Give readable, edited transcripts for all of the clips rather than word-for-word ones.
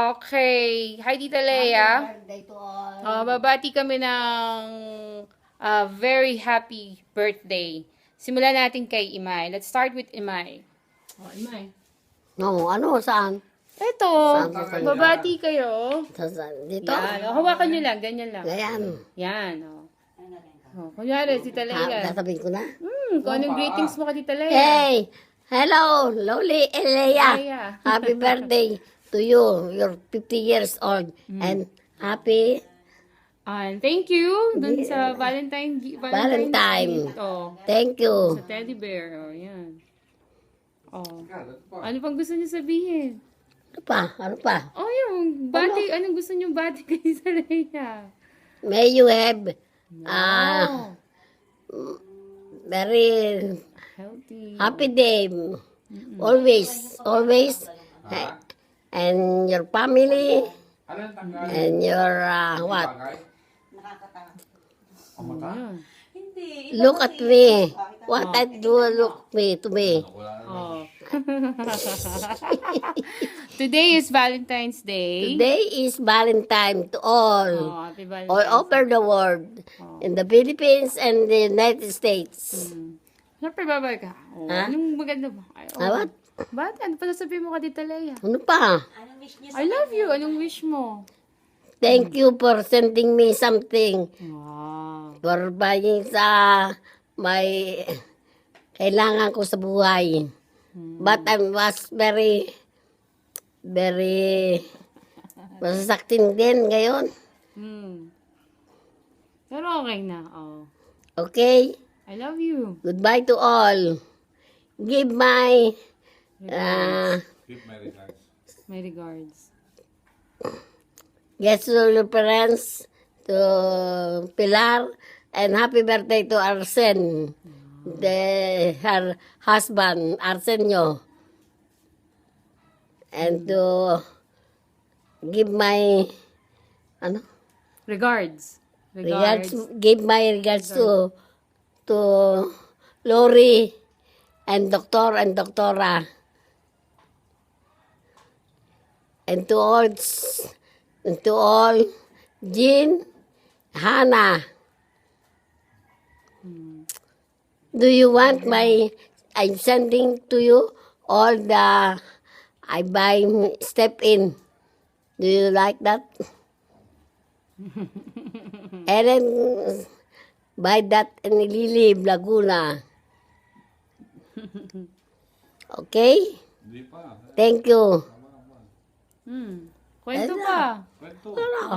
Okay. Hi, Tita Leia. Babati kami ng very happy birthday. Simulan natin kay Imay. Let's start with Imay. Imay. No, ano, saan? Ito, babati kayo. Dito? Yan. Hawakan nyo lang, ganyan lang. Ayan. Yan. Kunyari, Tita Leia. Tatabihin ko na. Kung anong greetings mo ka, Tita Leia. Hey! Hello, Loli Eleya. Leia. Happy birthday to you. You're 50 years old. And happy And thank you dun sa Valentine. Valentine. Oh, Thank you. sa teddy bear. Oh, yan. Oh. Ano pang gusto niyo sabihin? Ano pa? Ano pa? Oh, yung bati. Anong gusto niyo bati kay Tita Leia? May you have Oh, very healthy. happy day. Always. Always. And your family. And your what? Ayan. Look at me. What I do, look me to me. Oh. Today is Valentine's Day. Today is Valentine to all. Oh, happy Valentine's All over the world. In the Philippines and the United States. Siyempre, babay ka. Oh, Ha? anong maganda mo? Ay, oh. What? Ba't? Ano pa sasabihin mo ka, Tita Leia? Ano pa? I love you. Anong wish mo? Thank you for sending me something. Wow. For buying sa may kailangan ko sa buhay. But I was very masasaktin din ngayon. Pero okay na. Oh. Okay? I love you. Goodbye to all. Give my My regards. yes to your parents, to Pilar, and happy birthday to Arsen, her husband, Arsenio. And to give my Regards. regards, give my regards to Lori and Doctor and Doctora. And to all Jean, Hannah. Do you want I'm sending to you all the, I buy step in. Do you like that? And then, buy that in Lily, Laguna. Okay? Thank you. Kwento pa.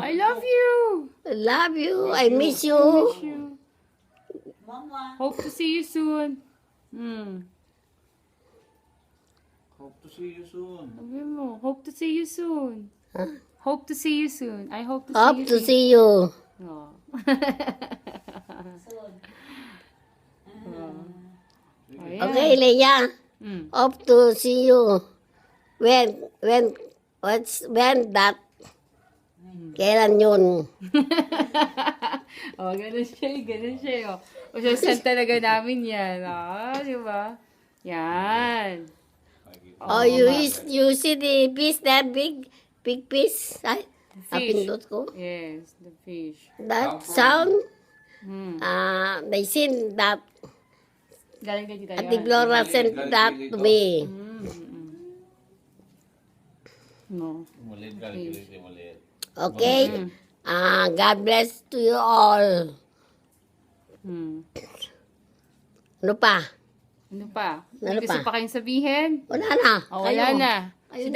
I love you. I love you. I miss you. Miss you. Hope to see you soon. Hope to see you soon. Sabi mo, hope to see you soon. Huh? Hope to see you soon. I hope to see Hope you to soon. see you. Oh. Ayan. Okay, Leia. Hope to see you. When that? Kailan yun? Oh, ganun siya. O, sasend talaga namin yan. Di ba? Yan. Oh, you see the fish, that big fish? Ay, napindot ko. Yes, the fish. That sound, they send that, Galing kay Tita Ate yan. Flora sent that to me. No. Mulit ka, mulit. Okay? God bless to you all. Ano pa? Ano pa? Ano May gusto pa? pa kayong sabihin? Wala na. Oh, wala Kayo. na. Kayo